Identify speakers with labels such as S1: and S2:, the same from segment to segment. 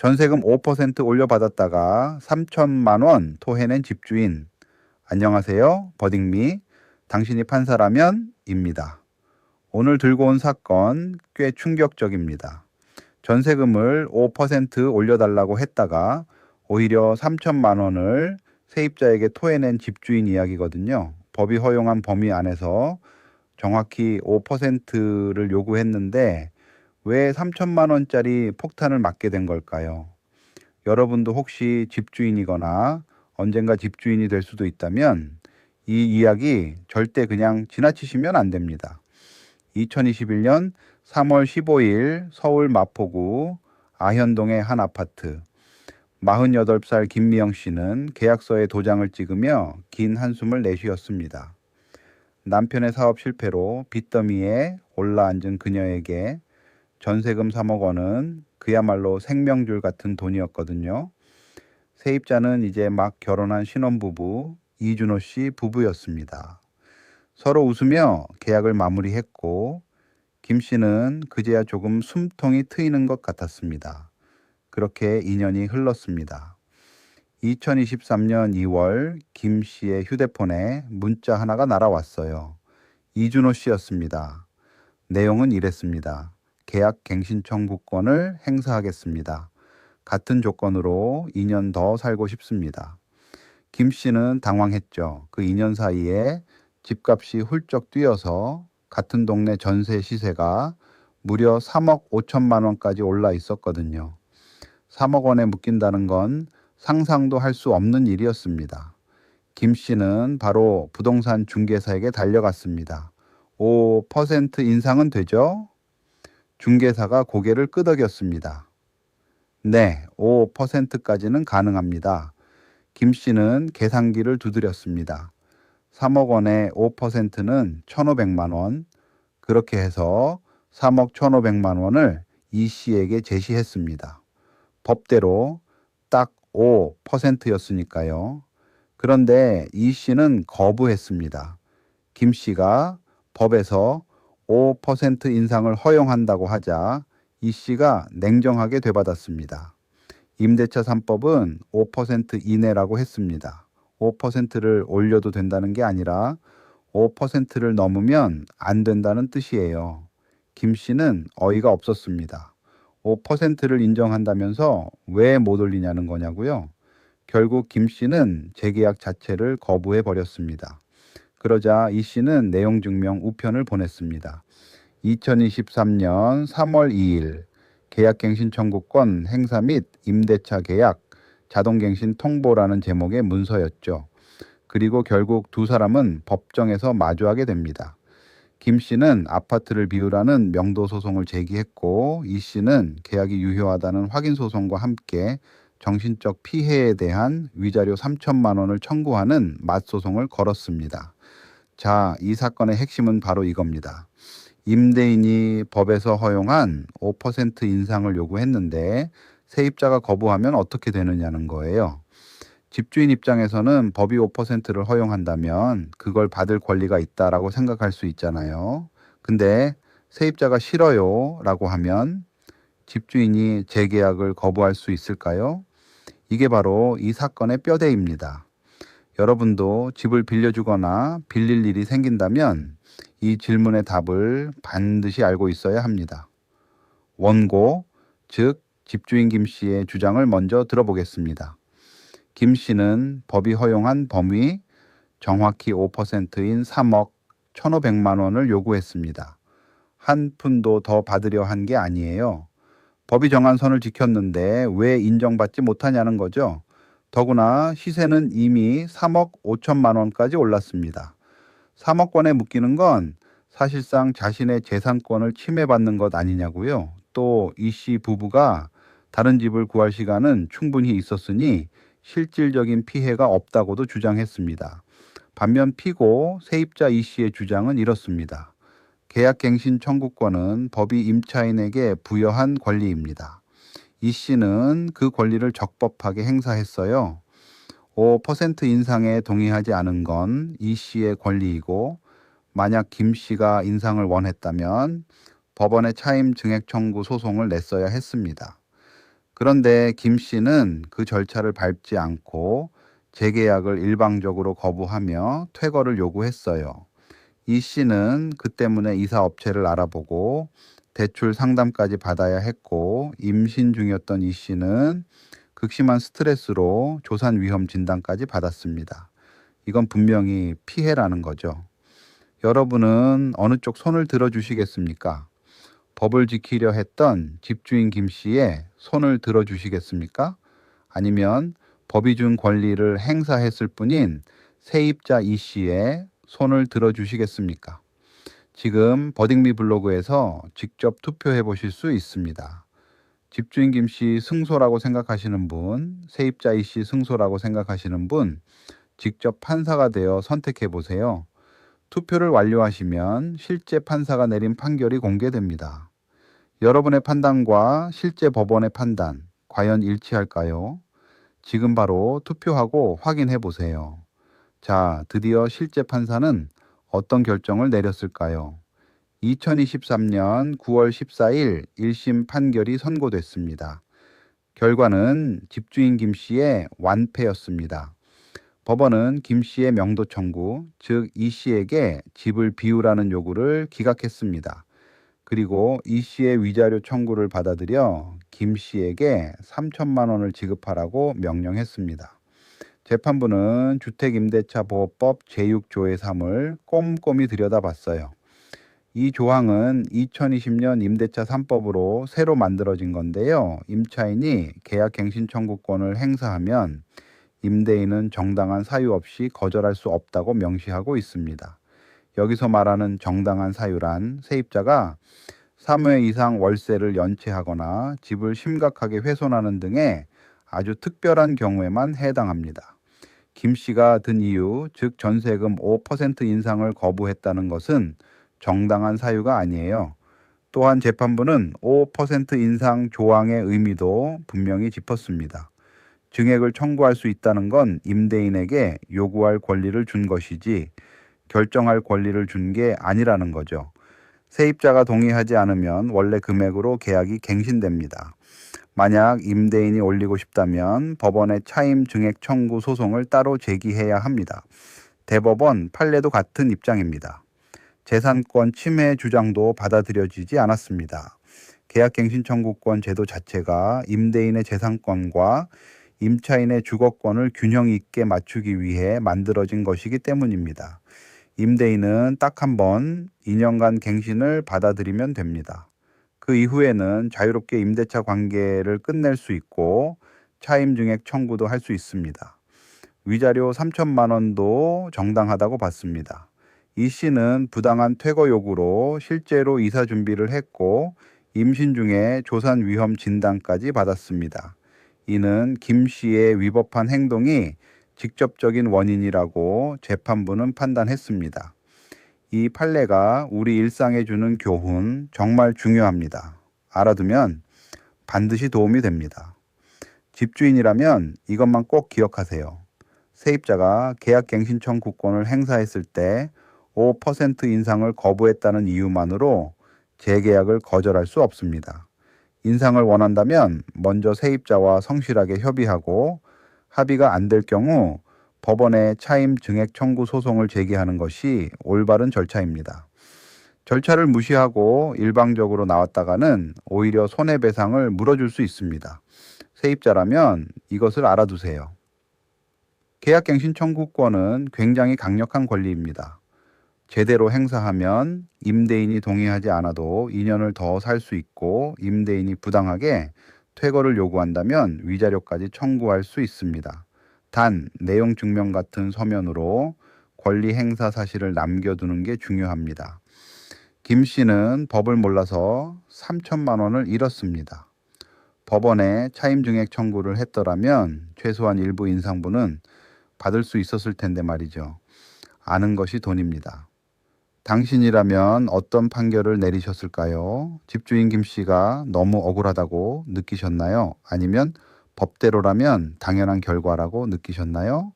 S1: 전세금 5% 올려받았다가 3천만 원 토해낸 집주인. 안녕하세요. 버딩미. 당신이 판사라면입니다. 오늘 들고 온 사건 꽤 충격적입니다. 전세금을 5% 올려달라고 했다가 오히려 3천만 원을 세입자에게 토해낸 집주인 이야기거든요. 법이 허용한 범위 안에서 정확히 5%를 요구했는데 왜 3천만 원짜리 폭탄을 맞게 된 걸까요? 여러분도 혹시 집주인이거나 언젠가 집주인이 될 수도 있다면 이 이야기 절대 그냥 지나치시면 안 됩니다. 2021년 3월 15일 서울 마포구 아현동의 한 아파트. 48살 김미영 씨는 계약서에 도장을 찍으며 긴 한숨을 내쉬었습니다. 남편의 사업 실패로 빚더미에 올라앉은 그녀에게 전세금 3억 원은 그야말로 생명줄 같은 돈이었거든요. 세입자는 이제 막 결혼한 신혼부부 이준호 씨 부부였습니다. 서로 웃으며 계약을 마무리했고 김 씨는 그제야 조금 숨통이 트이는 것 같았습니다. 그렇게 2년이 흘렀습니다. 2023년 2월 김 씨의 휴대폰에 문자 하나가 날아왔어요. 이준호 씨였습니다. 내용은 이랬습니다. 계약 갱신 청구권을 행사하겠습니다. 같은 조건으로 2년 더 살고 싶습니다. 김 씨는 당황했죠. 그 2년 사이에 집값이 훌쩍 뛰어서 같은 동네 전세 시세가 무려 3억 5천만 원까지 올라 있었거든요. 3억 원에 묶인다는 건 상상도 할 수 없는 일이었습니다. 김 씨는 바로 부동산 중개사에게 달려갔습니다. 5% 인상은 되죠? 중개사가 고개를 끄덕였습니다. 네, 5%까지는 가능합니다. 김 씨는 계산기를 두드렸습니다. 3억 원에 5%는 1,500만 원. 그렇게 해서 3억 1,500만 원을 이 씨에게 제시했습니다. 법대로 딱 5%였으니까요. 그런데 이 씨는 거부했습니다. 김 씨가 법에서 5% 인상을 허용한다고 하자 이 씨가 냉정하게 되받았습니다. 임대차 3법은 5% 이내라고 했습니다. 5%를 올려도 된다는 게 아니라 5%를 넘으면 안 된다는 뜻이에요. 김 씨는 어이가 없었습니다. 5%를 인정한다면서 왜 못 올리냐는 거냐고요. 결국 김 씨는 재계약 자체를 거부해 버렸습니다. 그러자 이 씨는 내용 증명 우편을 보냈습니다. 2023년 3월 2일 계약갱신 청구권 행사 및 임대차 계약 자동갱신 통보라는 제목의 문서였죠. 그리고 결국 두 사람은 법정에서 마주하게 됩니다. 김 씨는 아파트를 비우라는 명도 소송을 제기했고 이 씨는 계약이 유효하다는 확인 소송과 함께 정신적 피해에 대한 위자료 3천만 원을 청구하는 맞소송을 걸었습니다. 자, 이 사건의 핵심은 바로 이겁니다. 임대인이 법에서 허용한 5% 인상을 요구했는데 세입자가 거부하면 어떻게 되느냐는 거예요. 집주인 입장에서는 법이 5%를 허용한다면 그걸 받을 권리가 있다라고 생각할 수 있잖아요. 근데 세입자가 싫어요 라고 하면 집주인이 재계약을 거부할 수 있을까요? 이게 바로 이 사건의 뼈대입니다. 여러분도 집을 빌려주거나 빌릴 일이 생긴다면 이 질문의 답을 반드시 알고 있어야 합니다. 원고, 즉 집주인 김 씨의 주장을 먼저 들어보겠습니다. 김 씨는 법이 허용한 범위 정확히 5%인 3억 1,500만 원을 요구했습니다. 한 푼도 더 받으려 한 게 아니에요. 법이 정한 선을 지켰는데 왜 인정받지 못하냐는 거죠. 더구나 시세는 이미 3억 5천만 원까지 올랐습니다. 3억 원에 묶이는 건 사실상 자신의 재산권을 침해받는 것 아니냐고요. 또 이 씨 부부가 다른 집을 구할 시간은 충분히 있었으니 실질적인 피해가 없다고도 주장했습니다. 반면 피고 세입자 이 씨의 주장은 이렇습니다. 계약갱신 청구권은 법이 임차인에게 부여한 권리입니다. 이 씨는 그 권리를 적법하게 행사했어요. 5% 인상에 동의하지 않은 건 이 씨의 권리이고 만약 김 씨가 인상을 원했다면 법원에 차임 증액 청구 소송을 냈어야 했습니다. 그런데 김 씨는 그 절차를 밟지 않고 재계약을 일방적으로 거부하며 퇴거를 요구했어요. 이 씨는 그 때문에 이사업체를 알아보고 대출 상담까지 받아야 했고, 임신 중이었던 이 씨는 극심한 스트레스로 조산 위험 진단까지 받았습니다. 이건 분명히 피해라는 거죠. 여러분은 어느 쪽 손을 들어주시겠습니까? 법을 지키려 했던 집주인 김 씨의 손을 들어주시겠습니까? 아니면 법이 준 권리를 행사했을 뿐인 세입자 이 씨의 손을 들어주시겠습니까? 지금 버딩미 블로그에서 직접 투표해 보실 수 있습니다. 집주인 김 씨 승소라고 생각하시는 분, 세입자 이 씨 승소라고 생각하시는 분, 직접 판사가 되어 선택해 보세요. 투표를 완료하시면 실제 판사가 내린 판결이 공개됩니다. 여러분의 판단과 실제 법원의 판단, 과연 일치할까요? 지금 바로 투표하고 확인해 보세요. 자, 드디어 실제 판사는 어떤 결정을 내렸을까요? 2023년 9월 14일 1심 판결이 선고됐습니다. 결과는 집주인 김 씨의 완패였습니다. 법원은 김 씨의 명도 청구, 즉 이 씨에게 집을 비우라는 요구를 기각했습니다. 그리고 이 씨의 위자료 청구를 받아들여 김 씨에게 3천만 원을 지급하라고 명령했습니다. 재판부는 주택임대차보호법 제6조의 3을 꼼꼼히 들여다봤어요. 이 조항은 2020년 임대차 3법으로 새로 만들어진 건데요. 임차인이 계약갱신 청구권을 행사하면 임대인은 정당한 사유 없이 거절할 수 없다고 명시하고 있습니다. 여기서 말하는 정당한 사유란 세입자가 3회 이상 월세를 연체하거나 집을 심각하게 훼손하는 등의 아주 특별한 경우에만 해당합니다. 김 씨가 든 이유, 즉 전세금 5% 인상을 거부했다는 것은 정당한 사유가 아니에요. 또한 재판부는 5% 인상 조항의 의미도 분명히 짚었습니다. 증액을 청구할 수 있다는 건 임대인에게 요구할 권리를 준 것이지 결정할 권리를 준 게 아니라는 거죠. 세입자가 동의하지 않으면 원래 금액으로 계약이 갱신됩니다. 만약 임대인이 올리고 싶다면 법원에 차임 증액 청구 소송을 따로 제기해야 합니다. 대법원 판례도 같은 입장입니다. 재산권 침해 주장도 받아들여지지 않았습니다. 계약갱신 청구권 제도 자체가 임대인의 재산권과 임차인의 주거권을 균형 있게 맞추기 위해 만들어진 것이기 때문입니다. 임대인은 딱 한 번 2년간 갱신을 받아들이면 됩니다. 그 이후에는 자유롭게 임대차 관계를 끝낼 수 있고 차임 증액 청구도 할 수 있습니다. 위자료 3천만 원도 정당하다고 봤습니다. 이 씨는 부당한 퇴거 요구로 실제로 이사 준비를 했고 임신 중에 조산 위험 진단까지 받았습니다. 이는 김 씨의 위법한 행동이 직접적인 원인이라고 재판부는 판단했습니다. 이 판례가 우리 일상에 주는 교훈 정말 중요합니다. 알아두면 반드시 도움이 됩니다. 집주인이라면 이것만 꼭 기억하세요. 세입자가 계약갱신 청구권을 행사했을 때 5% 인상을 거부했다는 이유만으로 재계약을 거절할 수 없습니다. 인상을 원한다면 먼저 세입자와 성실하게 협의하고 합의가 안 될 경우 법원에 차임 증액 청구 소송을 제기하는 것이 올바른 절차입니다. 절차를 무시하고 일방적으로 나왔다가는 오히려 손해배상을 물어줄 수 있습니다. 세입자라면 이것을 알아두세요. 계약갱신 청구권은 굉장히 강력한 권리입니다. 제대로 행사하면 임대인이 동의하지 않아도 2년을 더 살 수 있고 임대인이 부당하게 퇴거를 요구한다면 위자료까지 청구할 수 있습니다. 단, 내용 증명 같은 서면으로 권리 행사 사실을 남겨두는 게 중요합니다. 김 씨는 법을 몰라서 3천만 원을 잃었습니다. 법원에 차임 증액 청구를 했더라면 최소한 일부 인상분은 받을 수 있었을 텐데 말이죠. 아는 것이 돈입니다. 당신이라면 어떤 판결을 내리셨을까요? 집주인 김 씨가 너무 억울하다고 느끼셨나요? 아니면 법대로라면 당연한 결과라고 느끼셨나요?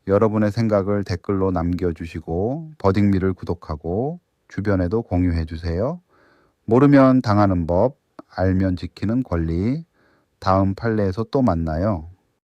S1: 여러분의 생각을 댓글로 남겨주시고 버딩미를 구독하고 주변에도 공유해 주세요. 모르면 당하는 법, 알면 지키는 권리. 다음 판례에서 또 만나요.